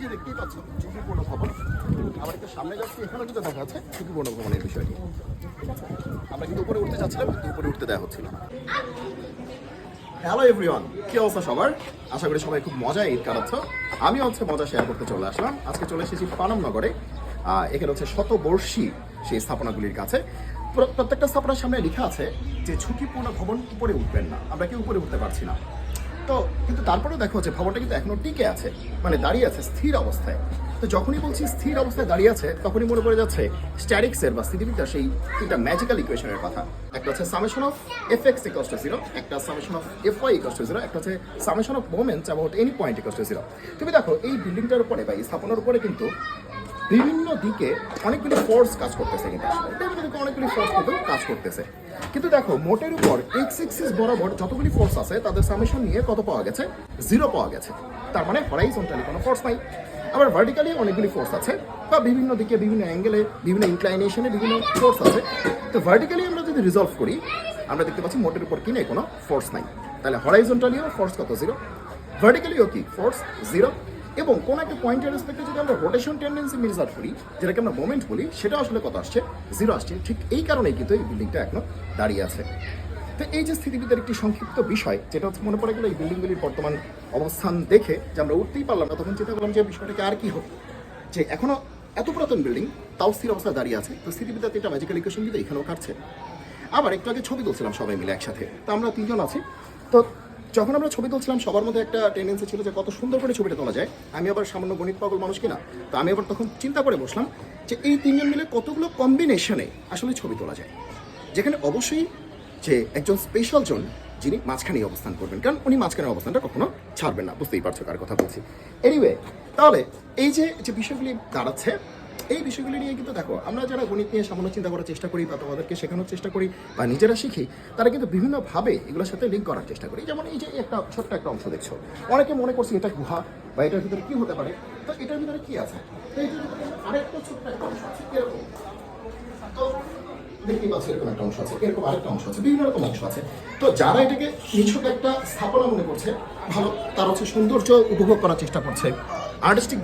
এই যে দেখতেই পাচ্ছ ঝুঁকিপূর্ণ ভবন। আমার একটু সামনে যাচ্ছি, এখানেও কিন্তু দেখা যাচ্ছে ঝুঁকিপূর্ণ ভবনের বিষয়টি। আমরা কিন্তু উপরে উঠতে চাচ্ছিলাম, কিন্তু উপরে উঠতে দেওয়া হচ্ছিল না। হ্যালো এভরিওয়ান, কি অবস্থা সবার? আশা করি সবাই খুব মজায় ঈদ কাটাচ্ছ। আমি হচ্ছে মজা শেয়ার করতে চলে আসলাম। আজকে চলে এসেছি পানামনগরে। এখানে হচ্ছে শতবর্ষী সেই স্থাপনাগুলির কাছে। প্রত্যেকটা স্থাপনার সামনে লেখা আছে যে ঝুঁকিপূর্ণ ভবন উপরে উঠবেন না, আমরা কেউ উপরে উঠতে পারছি না। তো কিন্তু তারপরেও দেখো যে ভবনটা কিন্তু এখনো টিকে আছে, মানে দাঁড়িয়ে আছে স্থির অবস্থায়। তো যখনই বলছি স্থির অবস্থায় দাঁড়িয়ে আছে, তখনই মনে পড়ে যাচ্ছে স্ট্যাটিক্সের বা স্থিতিবিদ্যার সেই তিনটা ম্যাজিক্যাল ইকুয়েশনের কথা। একটা হচ্ছে summation of F X equals to 0, একটা summation of F Y equals to 0, একটা হচ্ছে summation of moments about any point equals to 0। তুমি দেখো এই বিল্ডিংটার উপরে বা এই স্থাপনার উপরে কিন্তু বিভিন্ন দিকে অনেকগুলি ফোর্স কাজ করতেছে, কিন্তু বিভিন্ন দিকে অনেকগুলি ফোর্স কিন্তু কাজ করতেছে। কিন্তু দেখো মোটের উপর এক্স এক্সিস বরাবর যতগুলি ফোর্স আছে তাদের সামেশন নিয়ে কত পাওয়া গেছে? 0 পাওয়া গেছে। তার মানে হরাইজন্টালি কোনো ফোর্স নাই। আবার ভার্টিক্যালি অনেকগুলি ফোর্স আছে, বা বিভিন্ন দিকে বিভিন্ন অ্যাঙ্গেলে বিভিন্ন ইনক্লাইনেশনে বিভিন্ন ফোর্স আছে। তো ভার্টিক্যালি আমরা যদি রিজলভ করি, আমরা দেখতে পাচ্ছি মোটের উপর কিনে কোনো ফোর্স নাই। তাহলে হরাইজন্টালিও ফোর্স কত? 0। ভার্টিক্যালিও কি ফোর্স? 0। এবং কোন একটা পয়েন্টের রেসপেক্টে যদি আমরা রোটেশন টেন্ডেন্সি মেজার করি, যেটাকে আমরা মোমেন্ট বলি, সেটা আসলে কত আসছে? 0 আসছে। ঠিক এই কারণেই কিন্তু এই বিল্ডিংটা এখনো দাঁড়িয়ে আছে। তো এই যে স্থিতিবিদ্যার একটি সংক্ষিপ্ত বিষয়, যেটা হচ্ছে মনে পড়ে গেল এই বিল্ডিংগুলির বর্তমান অবস্থান দেখে যে আমরা উঠতেই পারলাম না, তখন চিন্তা করলাম যে বিষয়টাকে আর কি হোক, যে এখনো এত পুরাতন বিল্ডিং তাও স্থির অবস্থায় দাঁড়িয়ে আছে। তো স্থিতিবিদ্যাতে এটা ম্যাজিক্যাল ইকুয়েশন কিন্তু এখানেও কাটছে। আবার একটু আগে ছবি তুলছিলাম সবাই মিলে একসাথে, তো আমরা 3 জন আছি। তো যখন আমরা ছবি তুলছিলাম সবার মধ্যে একটা টেন্ডেন্সি ছিল যে কত সুন্দর করে ছবিটা তোলা যায়। আমি আবার সামান্য গণিত পাগল মানুষ কিনা, তো আমি আবার তখন চিন্তা করে বসলাম যে এই 3 জন মিলে কতগুলো কম্বিনেশনে আসলে ছবি তোলা যায়, যেখানে অবশ্যই যে একজন স্পেশাল জন যিনি মাঝখানেই অবস্থান করবেন, কারণ উনি মাঝখানের অবস্থানটা কখনো ছাড়বেন না। বুঝতেই পারছো কার কথা বলছি। এনিওয়ে, তাহলে এই যে যে বিষয়গুলি দাঁড়াচ্ছে, এই বিষয়গুলি নিয়ে কিন্তু দেখো আমরা যারা গণিত নিয়ে সামান্য চিন্তা করার চেষ্টা করি বা তোমাদেরকে শেখানোর চেষ্টা করি বা নিজেরা শিখি, তারা কিন্তু বিভিন্নভাবে এগুলোর সাথে লিঙ্ক করার চেষ্টা করি। যেমন এই যে একটা ছোট্ট একটা অংশ দেখছো, অনেকে মনে করছে এটা গুহা বা এটার ভিতরে কি হতে পারে। তো এটার ভিতরে কি আছে? তো এটার ভিতরে আরেকটা ছোট্ট একটা অংশ আছে এরকম। তো দেখতেই পাচ্ছি এরকম একটা অংশ আছে, এরকম আরেকটা অংশ আছে, বিভিন্ন রকম অংশ আছে। তো যারা এটাকে নিছক একটা স্থাপনা মনে করছে, ভালো, তারা হচ্ছে সৌন্দর্য উপভোগ করার চেষ্টা করছে, আর্টিস্টিক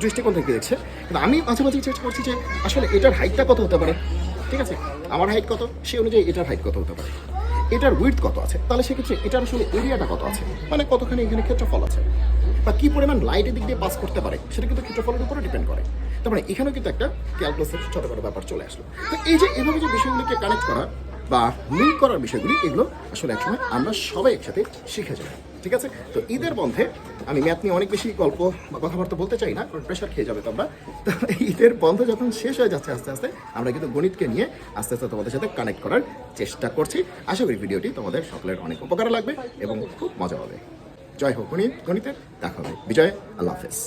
দৃষ্টিকোণ থেকে দেখছে। কিন্তু আমি মাঝে মাঝে চেষ্টা করছি যে আসলে এটার হাইটটা কত হতে পারে। ঠিক আছে, আমার হাইট কত, সেই অনুযায়ী এটার হাইট কত হতে পারে, এটার উইডথ কত আছে, তাহলে সেক্ষেত্রে এটার আসলে এরিয়াটা কত আছে, মানে কতখানি এখানে ক্ষেত্রফল আছে, বা কী পরিমাণ লাইটের দিক দিয়ে পাস করতে পারে, সেটা কিন্তু ক্ষেত্রফলের উপরে ডিপেন্ড করে। তার মানে এখানেও কিন্তু একটা ক্যালকুলাসের ছোটোখাটো ব্যাপার চলে আসলো। তো এই যে এভাবে যে বিষয়গুলিকে কানেক্ট করা বা লিঙ্ক করার বিষয়গুলি, এগুলো আসলে একসময় আমরা সবাই একসাথে শিখে যাই। ঠিক আছে, তো ঈদের বন্ধে আমি ম্যাথ নিয়ে অনেক বেশি গল্প বা কথাবার্তা বলতে চাই না, কারণ প্রেশার খেয়ে যাবে তোমরা। তো ঈদের বন্ধ যখন শেষ হয়ে যাচ্ছে আস্তে আস্তে, আমরা কিন্তু গণিতকে নিয়ে আস্তে আস্তে তোমাদের সাথে কানেক্ট করার চেষ্টা করছি। আশা করি ভিডিওটি তোমাদের সকলের অনেক উপকারে লাগবে এবং খুব মজা হবে। জয় হোক গণিতের, দেখা হবে। বিজয়, আল্লাহ হাফেজ।